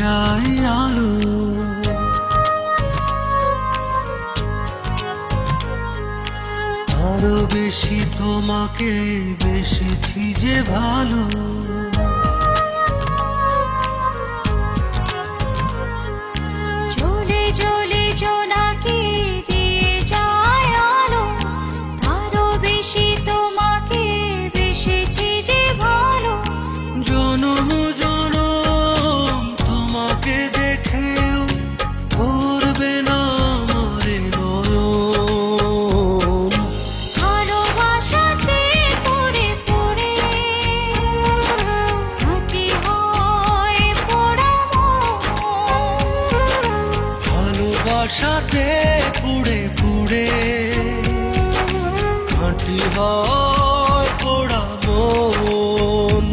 যায় আলো। আরো বেশি তোমাকে বেসেছি যে ভালো। জ্বলে জ্বলে জোনাকি দিয়ে যায় আলো, আরো বেশি তোমাকে বেসেছি যে ভালো। জনম জনম তোমাকে দেখেও ভরবে না মরে নয়ন। ভালোবাসাতে পড়ে পড়ে খাঁটি হয় পোড়া মন। ভালোবাসাতে পুড়ে পুড়ে খাঁটি হয় পোড়া মন।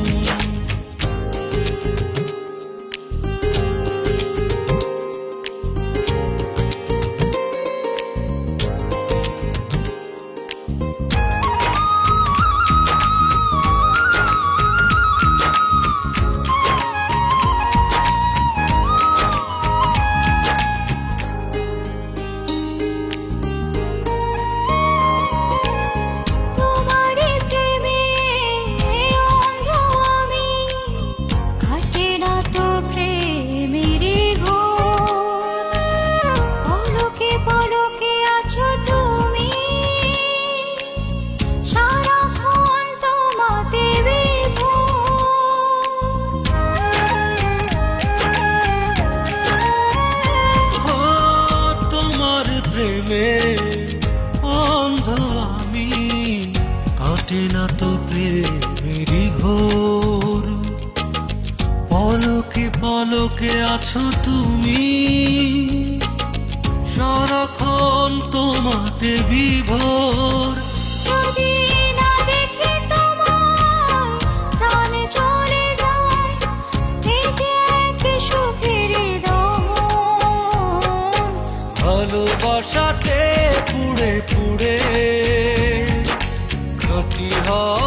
তোমারই প্রেমে অন্ধ আমি, কাটে না তো প্রেমেরই ঘোর। পলকে পলকে আছো তুমি, সারাক্ষণ তোমাতে ও তোমার প্রেমে অন্ধ আমি, কাটে না তো প্রেমেরই ঘোর। পলকে পলকে আছো তুমি, সারাক্ষণ তোমাতে বিভোর। যদি না দেখি তোমায় প্রাণ চলে যায়, এই যে এক সুখের দমন। ভালোবাসাতে পুড়ে পুড়ে খাঁটি হয়